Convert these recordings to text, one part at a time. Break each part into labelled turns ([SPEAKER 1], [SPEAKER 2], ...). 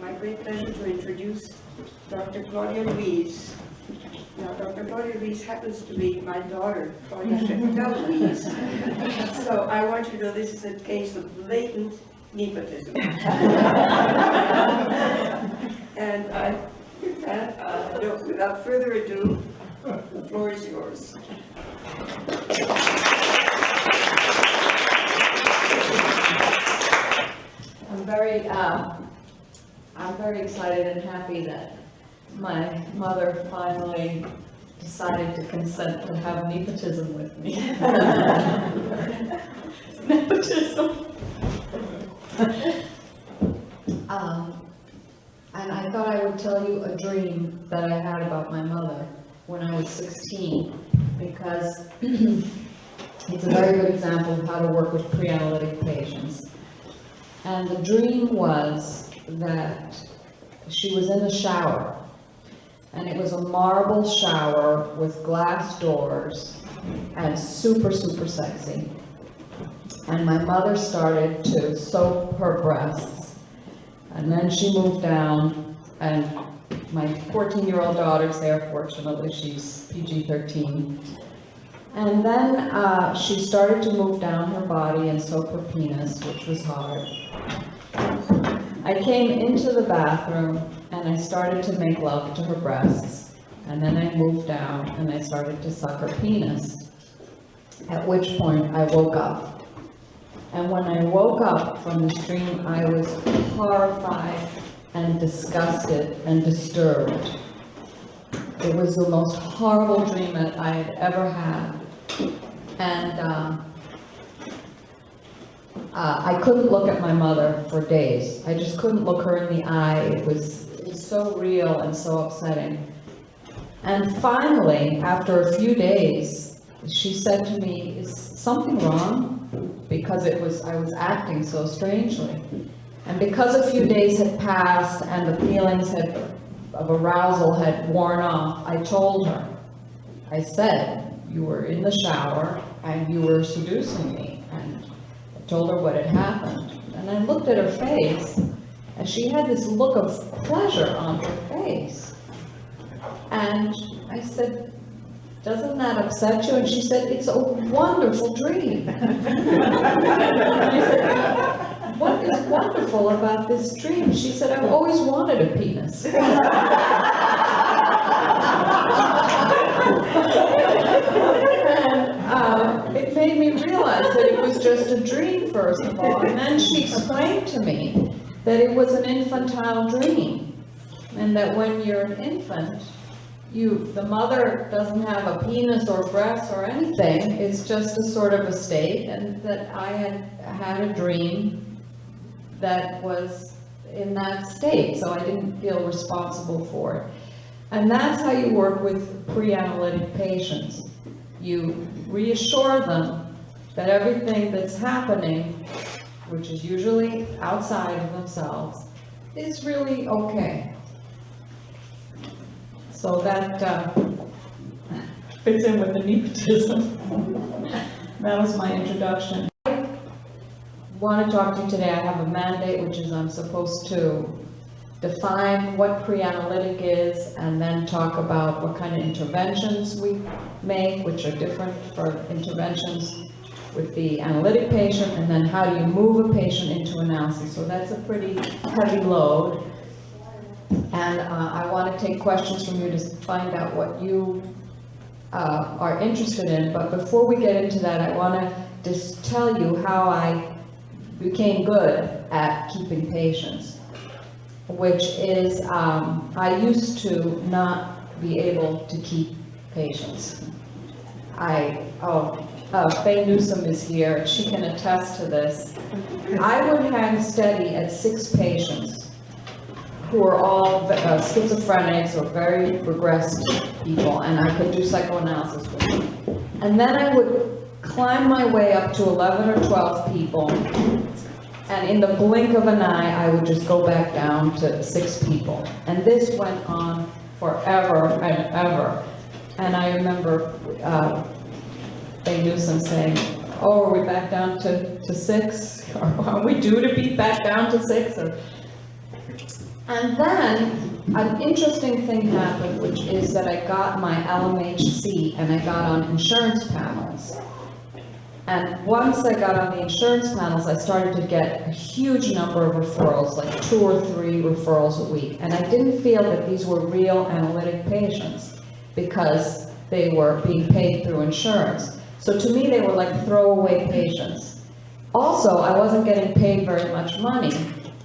[SPEAKER 1] my great pleasure to introduce Dr. Claudia Louise. Now, Dr. Claudia Louise happens to be my daughter, Claudia Scheftel Louise. So I want you to know this is a case of blatant nepotism. And without further ado, the floor is yours.
[SPEAKER 2] I'm very excited and happy that my mother finally decided to consent to have nepotism with me. Nepotism. And I thought I would tell you a dream that I had about my mother when I was 16, because it's a very good example of how to work with pre-analytic patients. And the dream was that she was in the shower, and it was a marble shower with glass doors and super, super sexy. And my mother started to soap her breasts, and then she moved down, and my 14-year-old daughter's there, fortunately, she's PG-13. And then she started to move down her body and soap her penis, which was hard. I came into the bathroom and I started to make love to her breasts, and then I moved down and I started to suck her penis, at which point I woke up. And when I woke up from this dream, I was horrified and disgusted and disturbed. It was the most horrible dream that I had ever had. And I couldn't look at my mother for days. I just couldn't look her in the eye. It was so real and so upsetting. And finally, after a few days, she said to me, "Is something wrong?" Because I was acting so strangely. And because a few days had passed and the feelings of arousal had worn off, I told her. I said, "You were in the shower and you were seducing me." And I told her what had happened. And I looked at her face, and she had this look of pleasure on her face. And I said, "Doesn't that upset you?" And she said, "It's a wonderful dream." And I said, "What is wonderful about this dream?" She said, "I've always wanted a penis." And it made me realize that it was just a dream, first of all. And then she explained to me that it was an infantile dream, and that when you're an infant, the mother doesn't have a penis or breasts or anything. It's just a sort of a state, and that I had a dream that was in that state, so I didn't feel responsible for it. And that's how you work with pre-analytic patients. You reassure them that everything that's happening, which is usually outside of themselves, is really okay. So that fits in with the nepotism. That was my introduction. I want to talk to you today. I have a mandate, which is I'm supposed to define what pre-analytic is, and then talk about what kind of interventions we make, which are different for interventions with the analytic patient, and then how do you move a patient into analysis. So that's a pretty heavy load. And I want to take questions from you to find out what you are interested in. But before we get into that, I want to just tell you how I became good at keeping patients, which is I used to not be able to keep patients. Faye Newsome is here. She can attest to this. I would hang steady at 6 patients who are all schizophrenics or very regressed people, and I could do psychoanalysis with them. And then I would climb my way up to 11 or 12 people, and in the blink of an eye, I would just go back down to 6 people. And this went on forever and ever. And I remember Faye Newsome saying, "Oh, are we back down to 6? Or are we due to be back down to 6? And then an interesting thing happened, which is that I got my LMHC and I got on insurance panels. And once I got on the insurance panels, I started to get a huge number of referrals, like 2 or 3 referrals a week. And I didn't feel that these were real analytic patients because they were being paid through insurance. So to me, they were like throwaway patients. Also, I wasn't getting paid very much money.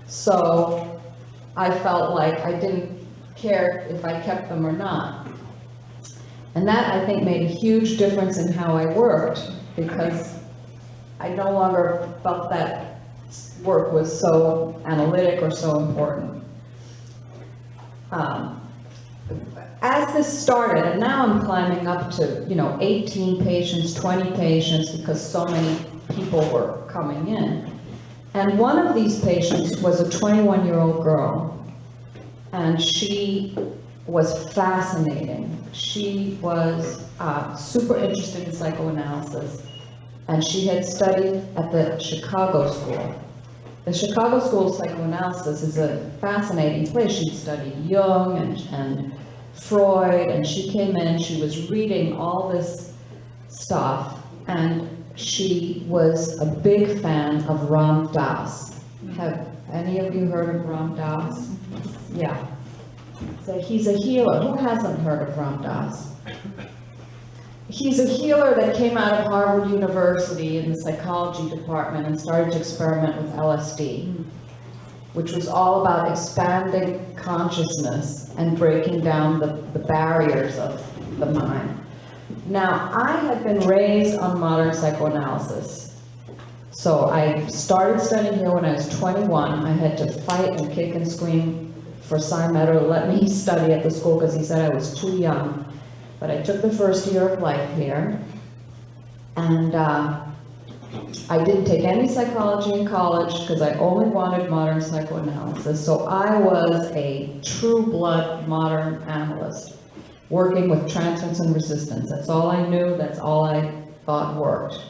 [SPEAKER 2] So I felt like I didn't care if I kept them or not. And that, I think, made a huge difference in how I worked, because I no longer felt that work was so analytic or so important. As this started, and now I'm climbing up to, 18 patients, 20 patients, because so many people were coming in. And one of these patients was a 21-year-old girl, and she was fascinating. She was super interested in psychoanalysis, and she had studied at the Chicago School. The Chicago School of Psychoanalysis is a fascinating place. She'd studied Jung and Freud, and she came in, she was reading all this stuff, and she was a big fan of Ram Dass. Have any of you heard of Ram Dass? Yeah. So he's a healer. Who hasn't heard of Ram Dass? He's a healer that came out of Harvard University in the psychology department and started to experiment with LSD, which was all about expanding consciousness and breaking down the barriers of the mind. Now, I had been raised on modern psychoanalysis. So I started studying here when I was 21. I had to fight and kick and scream for Simon to let me study at the school because he said I was too young. But I took the first year of life here, and I didn't take any psychology in college because I only wanted modern psychoanalysis. So I was a true blood modern analyst, working with transference and resistance. That's all I knew, that's all I thought worked.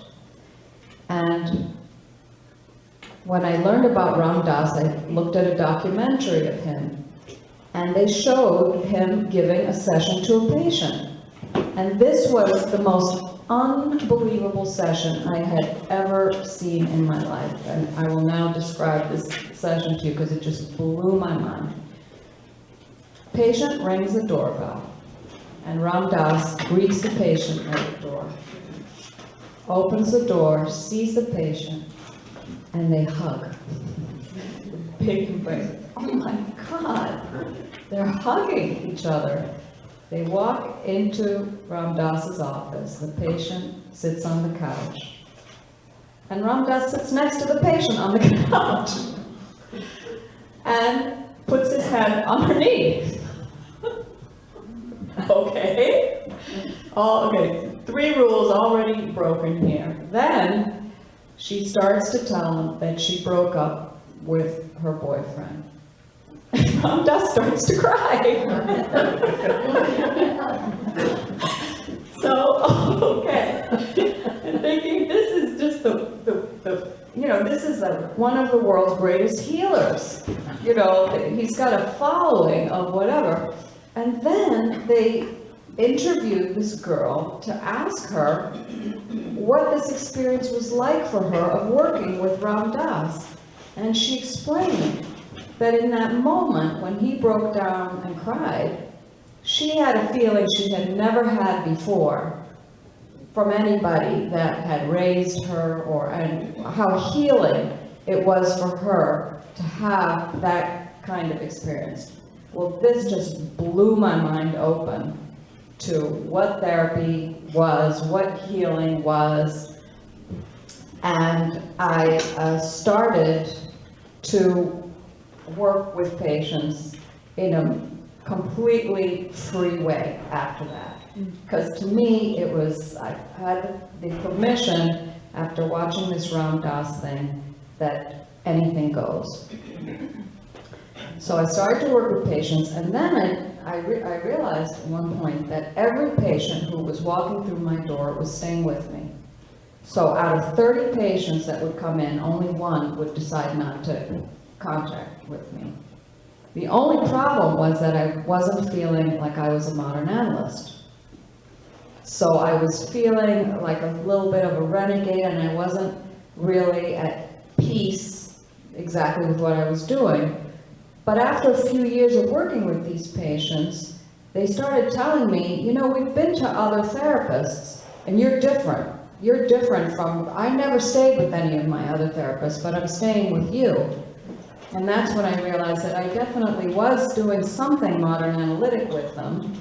[SPEAKER 2] And when I learned about Ram Dass, I looked at a documentary of him, and they showed him giving a session to a patient. And this was the most unbelievable session I had ever seen in my life. And I will now describe this session to you because it just blew my mind. Patient rings the doorbell, and Ram Dass greets the patient at the door, opens the door, sees the patient, and they hug. Big embrace. Oh my God, they're hugging each other. They walk into Ram Dass's office. The patient sits on the couch. And Ram Dass sits next to the patient on the couch and puts his hand on her knee. Okay? Okay, 3 rules already broken here. Then she starts to tell him that she broke up with her boyfriend. Ram Dass starts to cry. So, okay. And thinking this is just this is one of the world's greatest healers. He's got a following of whatever. And then they interviewed this girl to ask her what this experience was like for her of working with Ram Dass. And she explained that in that moment when he broke down and cried, she had a feeling she had never had before from anybody that had raised her, and how healing it was for her to have that kind of experience. Well, this just blew my mind open to what therapy was, what healing was, and I started to work with patients in a completely free way after that. Because to me, it was, I had the permission, after watching this Ram Dass thing, that anything goes. So I started to work with patients, and then I realized at one point that every patient who was walking through my door was staying with me. So out of 30 patients that would come in, only one would decide not to contact with me. The only problem was that I wasn't feeling like I was a modern analyst. So I was feeling like a little bit of a renegade, and I wasn't really at peace exactly with what I was doing. But after a few years of working with these patients, they started telling me, you know, we've been to other therapists, and you're different. You're different from, I never stayed with any of my other therapists, but I'm staying with you. And that's when I realized that I definitely was doing something modern analytic with them,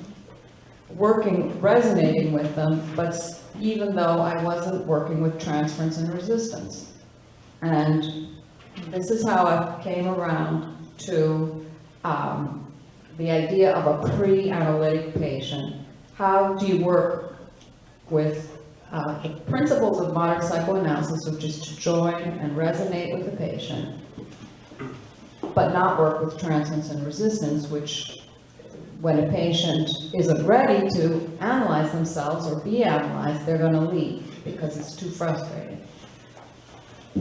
[SPEAKER 2] resonating with them, but even though I wasn't working with transference and resistance. And this is how I came around to the idea of a pre-analytic patient. How do you work with the principles of modern psychoanalysis, which is to join and resonate with the patient, but not work with transference and resistance, which when a patient isn't ready to analyze themselves or be analyzed, they're going to leave because it's too frustrating.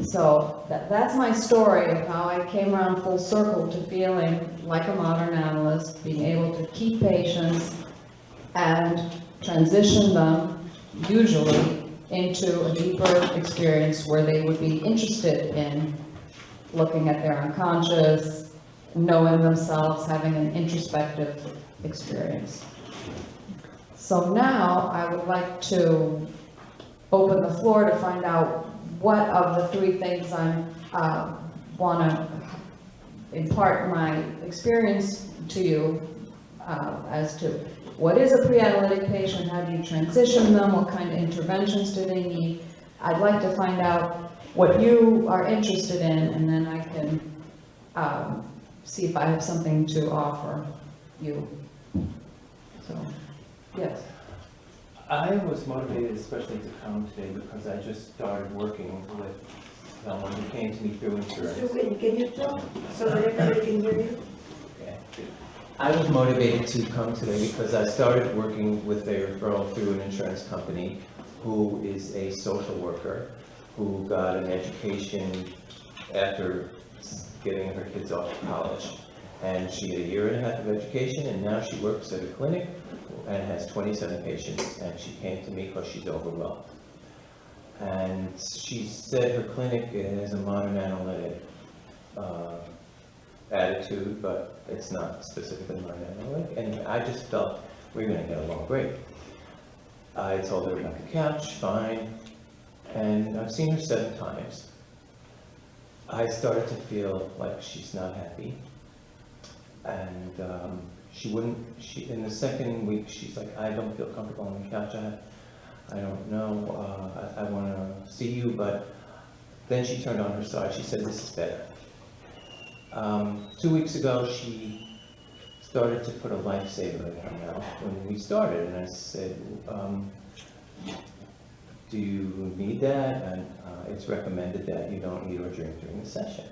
[SPEAKER 2] So that's my story of how I came around full circle to feeling like a modern analyst, being able to keep patients and transition them, usually, into a deeper experience where they would be interested in looking at their unconscious, knowing themselves, having an introspective experience. So now I would like to open the floor to find out what of the three things I want to impart my experience to you as to what is a pre-analytic patient, how do you transition them, what kind of interventions do they need. I'd like to find out what you are interested in, and then I can see if I have something to offer you. So, yes.
[SPEAKER 3] I was motivated especially to come today because I just started working with someone who came to me through insurance.
[SPEAKER 1] Can you talk so that everybody can hear you?
[SPEAKER 3] Okay. I was motivated to come today because I started working with a referral through an insurance company who is a social worker who got an education after getting her kids off to college. And she had a year and a half of education, and now she works at a clinic and has 27 patients, and she came to me because she's overwhelmed. And she said her clinic has a modern analytic attitude, but it's not specifically modern analytic, and I just felt we were going to get along great. I told her about the couch, fine, and I've seen her 7 times. I started to feel like she's not happy. And in the second week, she's like, I don't feel comfortable on the couch. I don't know, I want to see you, but then she turned on her side. She said, this is better. 2 weeks ago, she started to put a lifesaver in her mouth when we started, and I said, do you need that? And it's recommended that you don't eat or drink during the session.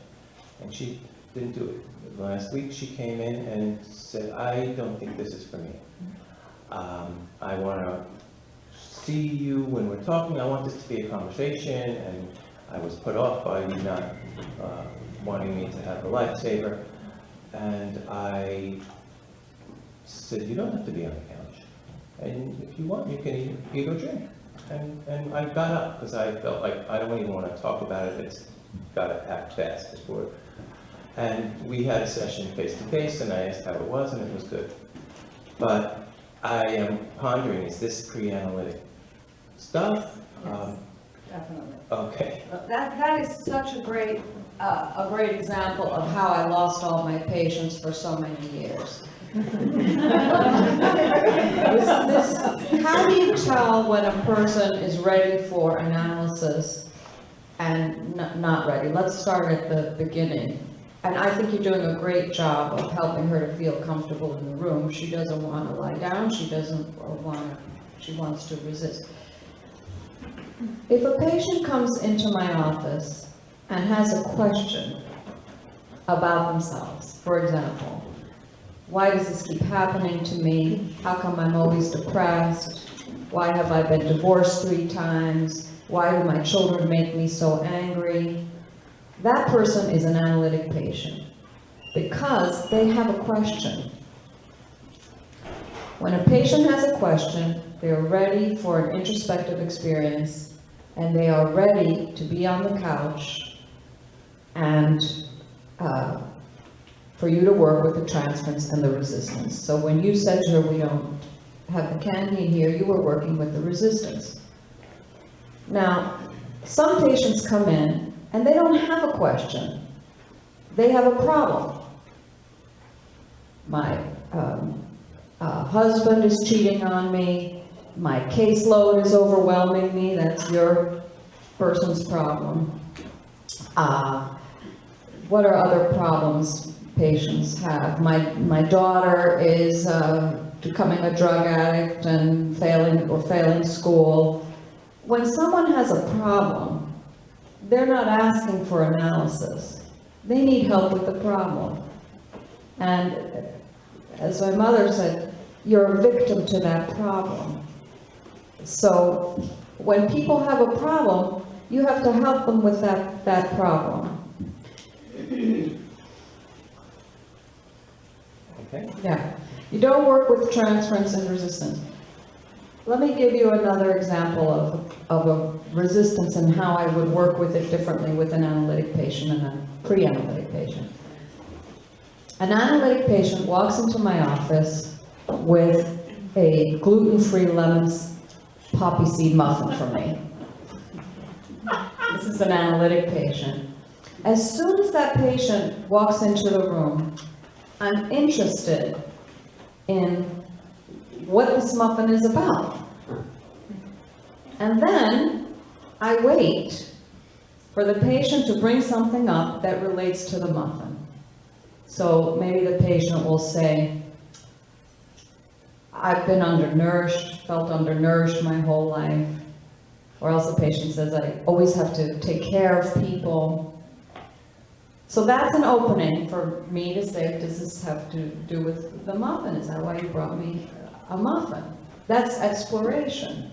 [SPEAKER 3] And she didn't do it. Last week she came in and said, I don't think this is for me. I want to see you when we're talking. I want this to be a conversation, and I was put off by you not wanting me to have a lifesaver. And I said, you don't have to be on the couch. And if you want, you can eat or drink. And I got up because I felt like I don't even want to talk about it. It's got to act fast before. And we had a session face-to-face, and I asked how it was, and it was good. But I am pondering, is this pre-analytic stuff?
[SPEAKER 2] Yes, definitely.
[SPEAKER 3] Okay.
[SPEAKER 2] That is such a great example of how I lost all my patients for so many years. How do you tell when a person is ready for analysis and not ready? Let's start at the beginning. And I think you're doing a great job of helping her to feel comfortable in the room. She doesn't want to lie down. She wants to resist. If a patient comes into my office and has a question about themselves, for example, why does this keep happening to me? How come I'm always depressed? Why have I been divorced 3 times? Why do my children make me so angry? That person is an analytic patient. because they have a question. When a patient has a question, they are ready for an introspective experience, and they are ready to be on the couch and for you to work with the transference and the resistance. So when you said to her, we don't have the candy in here, you were working with the resistance. Now, some patients come in and they don't have a question. They have a problem. My husband is cheating on me. My caseload is overwhelming me. That's your person's problem. What are other problems patients have? My daughter is becoming a drug addict and failing school. When someone has a problem, they're not asking for analysis. They need help with the problem. And as my mother said, you're a victim to that problem. So when people have a problem, you have to help them with that problem.
[SPEAKER 3] Okay.
[SPEAKER 2] Yeah. You don't work with transference and resistance. Let me give you another example of a resistance and how I would work with it differently with an analytic patient and a pre-analytic patient. An analytic patient walks into my office with a gluten-free lemon poppy seed muffin for me. This is an analytic patient. As soon as that patient walks into the room, I'm interested in what this muffin is about. And then I wait for the patient to bring something up that relates to the muffin. So maybe the patient will say, I've been undernourished, felt undernourished my whole life. Or else the patient says, I always have to take care of people. So that's an opening for me to say, does this have to do with the muffin? Is that why you brought me a muffin? That's exploration.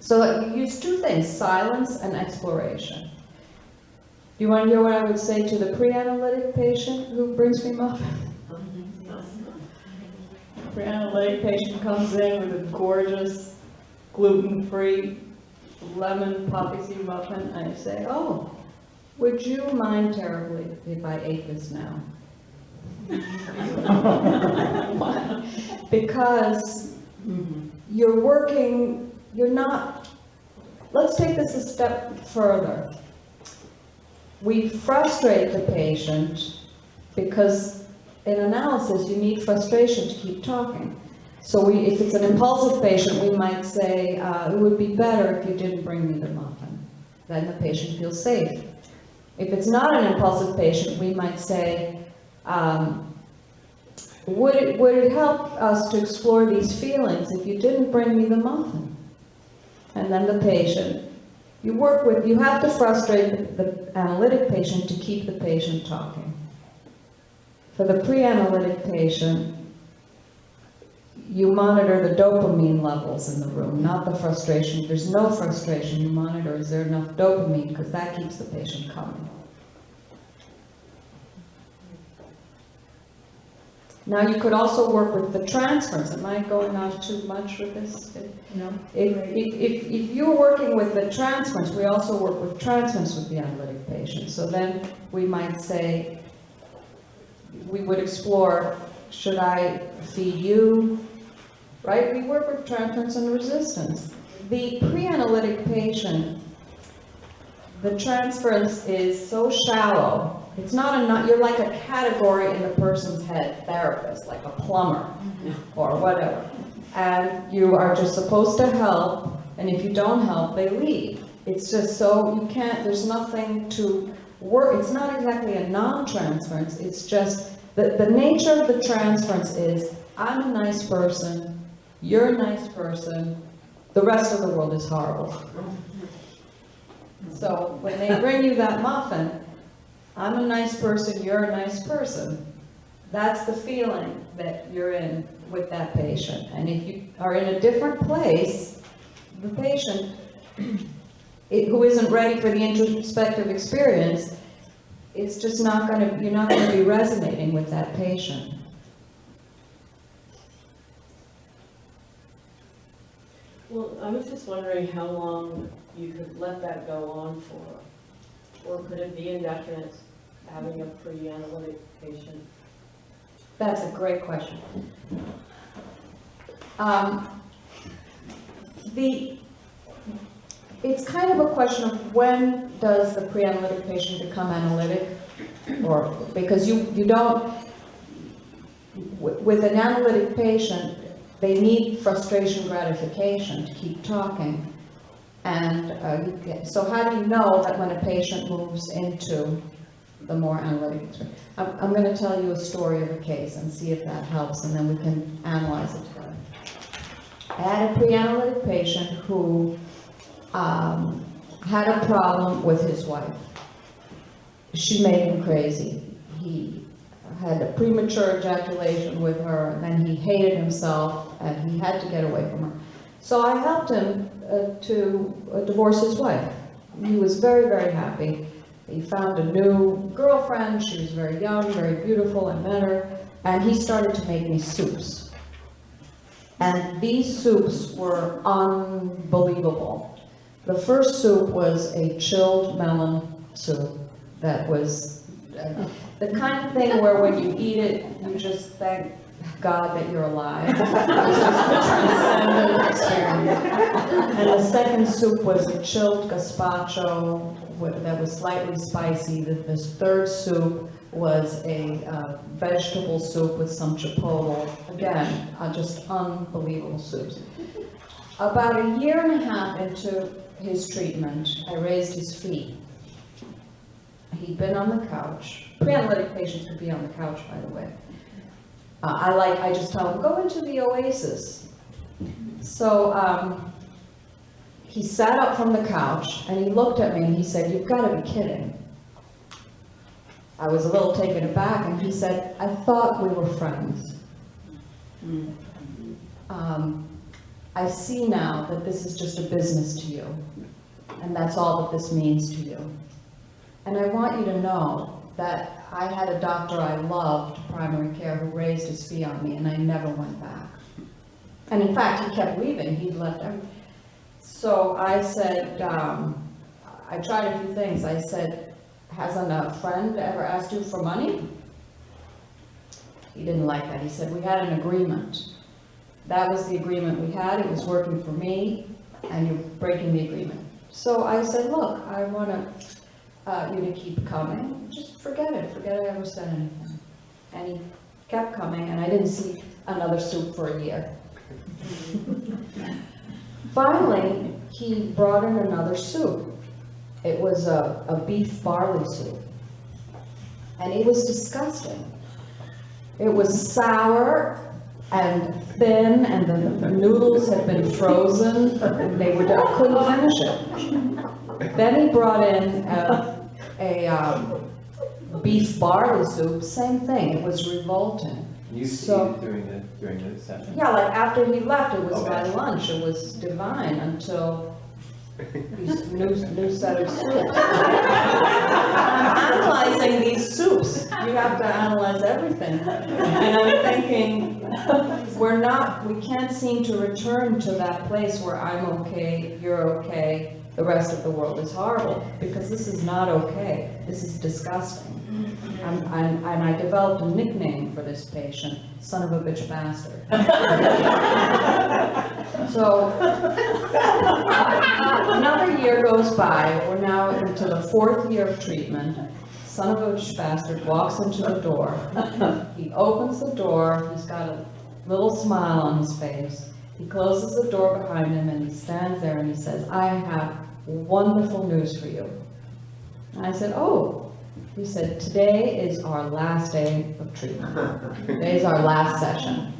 [SPEAKER 2] So you use two things, silence and exploration. Do you want to hear what I would say to the pre-analytic patient who brings me muffin? Pre-analytic patient comes in with a gorgeous gluten-free lemon poppy seed muffin. I say, oh, would you mind terribly if I ate this now? Because you're working, you're not, let's take this a step further. We frustrate the patient because in analysis you need frustration to keep talking. So if it's an impulsive patient, we might say, it would be better if you didn't bring me the muffin. Then the patient feels safe. If it's not an impulsive patient, we might say, would it help us to explore these feelings if you didn't bring me the muffin? And then the patient, you have to frustrate the analytic patient to keep the patient talking. For the pre-analytic patient, you monitor the dopamine levels in the room, not the frustration. If there's no frustration, you monitor, is there enough dopamine, because that keeps the patient coming. Now you could also work with the transference. Am I going on too much with this?
[SPEAKER 4] No.
[SPEAKER 2] If you're working with the transference, we also work with transference with the analytic patient. So then we might say, we would explore, should I feed you? Right? We work with transference and resistance. The pre-analytic patient, the transference is so shallow. It's not you're like a category in the person's head, therapist, like a plumber or whatever. And you are just supposed to help, and if you don't help, they leave. It's just so, you can't, there's nothing to work. It's not exactly a non-transference, it's just, the nature of the transference is, I'm a nice person, you're a nice person, the rest of the world is horrible. So when they bring you that muffin, I'm a nice person, you're a nice person. That's the feeling that you're in with that patient. And if you are in a different place, the patient who isn't ready for the introspective experience, it's just not gonna, you're not gonna be resonating with that patient.
[SPEAKER 4] Well, I was just wondering how long you could let that go on for, or could it be indefinite, having a pre-analytic patient?
[SPEAKER 2] That's a great question. It's kind of a question of when does the pre-analytic patient become analytic, or because you don't, with an analytic patient, they need frustration gratification to keep talking. And so how do you know that when a patient moves into the more analytic experience? I'm going to tell you a story of a case and see if that helps, and then we can analyze it together. I had a pre-analytic patient who had a problem with his wife. She made him crazy. He had a premature ejaculation with her, and then he hated himself, and he had to get away from her. So I helped him to divorce his wife. He was very, very happy. He found a new girlfriend. She was very young, very beautiful. I met her, and he started to make me soups. And these soups were unbelievable. The first soup was a chilled melon soup that was the kind of thing where when you eat it, you just thank God that you're alive. It's just a transcendent experience. And the second soup was a chilled gazpacho that was slightly spicy. This third soup was a vegetable soup with some chipotle. Again, just unbelievable soups. About a year and a half into his treatment, I raised his feet. He'd been on the couch. Pre-analytic patients could be on the couch, by the way. I just tell him, go into the oasis. So he sat up from the couch and he looked at me and he said, you've got to be kidding. I was a little taken aback, and he said, I thought we were friends. I see now that this is just a business to you, and that's all that this means to you. And I want you to know that I had a doctor I loved, primary care, who raised his fee on me, and I never went back. And in fact, he kept leaving. He'd left everything. So I said, I tried a few things. I said, hasn't a friend ever asked you for money? He didn't like that. He said, we had an agreement. That was the agreement we had. It was working for me, and you're breaking the agreement. So I said, look, I want you to keep coming. Just forget it. Forget I ever said anything. And he kept coming, and I didn't see another soup for a year. Finally, he brought in another soup. It was a beef barley soup. And it was disgusting. It was sour and thin, and the noodles had been frozen, and I couldn't finish it. Then he brought in a beef barley soup, same thing. It was revolting.
[SPEAKER 3] You used to eat it during the session?
[SPEAKER 2] Yeah, like after he left, it was
[SPEAKER 3] Okay.
[SPEAKER 2] my lunch. It was divine until these new set of soups. I'm analyzing these soups. You have to analyze everything. And I'm thinking, we can't seem to return to that place where I'm okay, you're okay, the rest of the world is horrible, because this is not okay. This is disgusting. And I developed a nickname for this patient, son of a bitch bastard. So, another year goes by. We're now into the 4th year of treatment. Son of a bitch bastard walks into the door. He opens the door. He's got a little smile on his face. He closes the door behind him, and he stands there and he says, I have wonderful news for you. And I said, oh. He said, today is our last day of treatment. Today is our last session.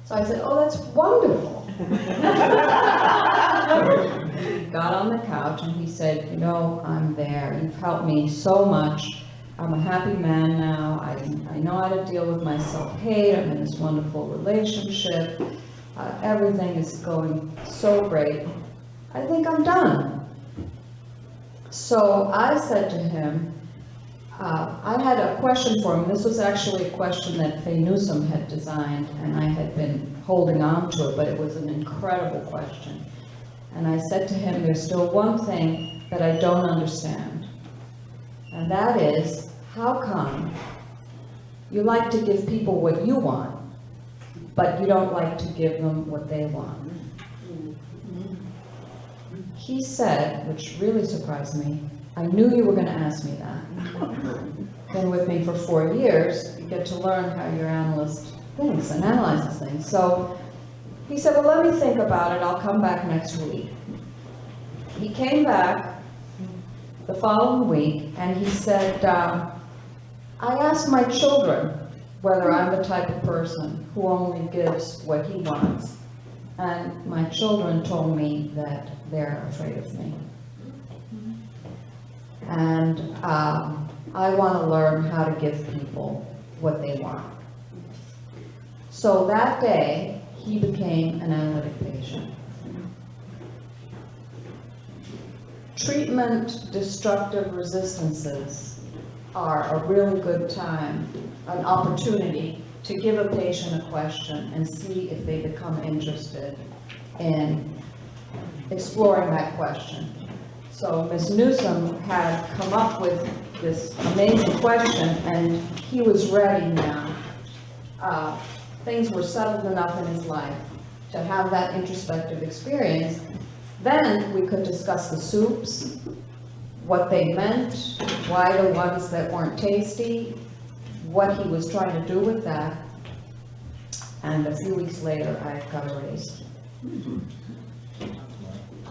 [SPEAKER 2] So I said, oh, that's wonderful. He got on the couch and he said, you know, I'm there. You've helped me so much. I'm a happy man now. I know how to deal with my self-hate. I'm in this wonderful relationship. Everything is going so great. I think I'm done. So I said to him, I had a question for him. This was actually a question that Faye Newsome had designed, and I had been holding on to it, but it was an incredible question. And I said to him, there's still one thing that I don't understand, and that is, how come you like to give people what you want, but you don't like to give them what they want? He said, which really surprised me, I knew you were going to ask me that. Been with me for 4 years, you get to learn how your analyst thinks and analyzes things. So he said, well, let me think about it, I'll come back next week. He came back the following week and he said, I asked my children whether I'm the type of person who only gives what he wants. And my children told me that they're afraid of me. And I want to learn how to give people what they want. So that day, he became an analytic patient. Treatment destructive resistances are a really good time, an opportunity to give a patient a question and see if they become interested in exploring that question. So Ms. Newsome had come up with this amazing question, and he was ready now. Things were settled enough in his life to have that introspective experience. Then we could discuss the soups, what they meant, why the ones that weren't tasty, what he was trying to do with that. And a few weeks later, I got a raise.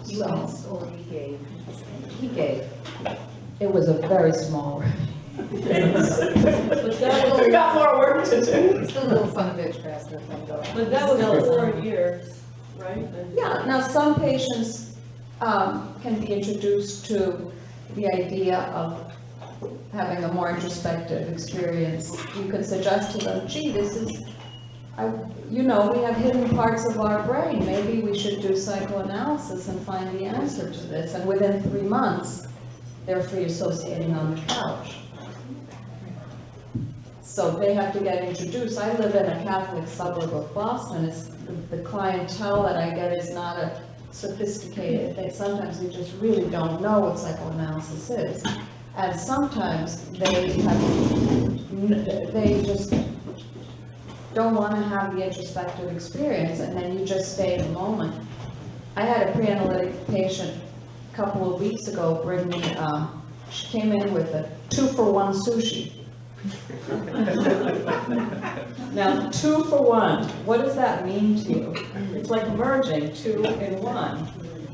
[SPEAKER 5] You asked or he gave?
[SPEAKER 2] He gave. It was a very small raise.
[SPEAKER 4] But that
[SPEAKER 5] We
[SPEAKER 4] got
[SPEAKER 5] more
[SPEAKER 4] work to do.
[SPEAKER 5] Still a little fun bitch faster from going.
[SPEAKER 4] But that was 4 years, right?
[SPEAKER 2] Yeah, now some patients can be introduced to the idea of having a more introspective experience. You could suggest to them, gee, this is, you know, we have hidden parts of our brain. Maybe we should do psychoanalysis and find the answer to this. And within 3 months, they're free associating on the couch. So they have to get introduced. I live in a Catholic suburb of Boston. It's, the clientele that I get is not a sophisticated thing. Sometimes they just really don't know what psychoanalysis is. And sometimes they just don't want to have the introspective experience, and then you just stay in the moment. I had a pre-analytic patient a couple of weeks ago bring me, she came in with a 2-for-1 sushi. Now, 2 for 1, what does that mean to you? It's like merging 2 in 1.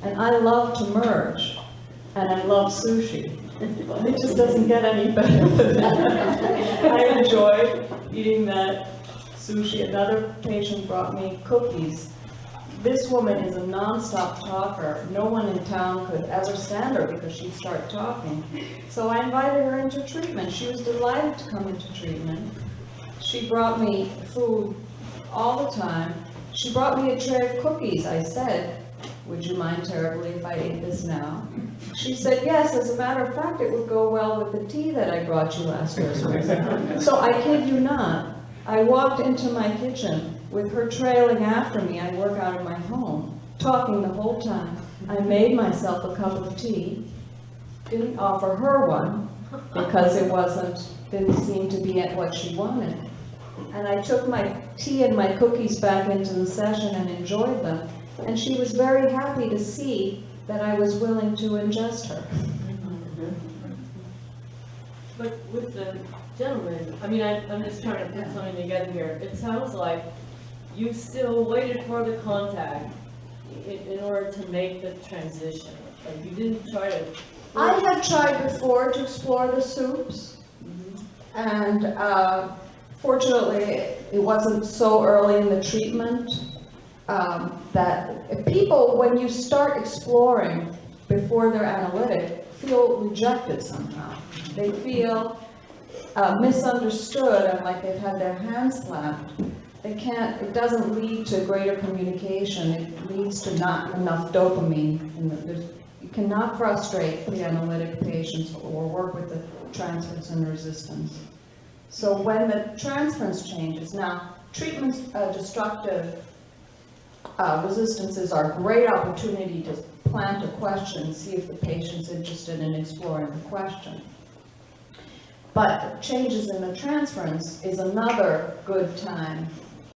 [SPEAKER 2] And I love to merge, and I love sushi. It just doesn't get any better than that. I enjoy eating that sushi. Another patient brought me cookies. This woman is a nonstop talker. No one in town could ever stand her because she'd start talking. So I invited her into treatment. She was delighted to come into treatment. She brought me food all the time. She brought me a tray of cookies. I said, would you mind terribly if I ate this now? She said, yes, as a matter of fact, it would go well with the tea that I brought you last Christmas. So I kid you not, I walked into my kitchen with her trailing after me. I work out of my home, talking the whole time. I made myself a cup of tea, didn't offer her one because it didn't seem to be at what she wanted. And I took my tea and my cookies back into the session and enjoyed them. And she was very happy to see that I was willing to ingest her.
[SPEAKER 4] But with the gentleman, I mean, I'm just trying to put something together here. It sounds like you still waited for the contact in order to make the transition. Like you didn't try to...
[SPEAKER 2] I had tried before to explore the soups, and fortunately it wasn't so early in the treatment that people, when you start exploring before they're analytic, feel rejected somehow. They feel misunderstood and like they've had their hands slapped. It doesn't lead to greater communication. It leads to not enough dopamine. You cannot frustrate pre-analytic patients or work with the transference and resistance. So when the transference changes, now treatment destructive resistances are a great opportunity to plant a question, see if the patient's interested in exploring the question. But changes in the transference is another good time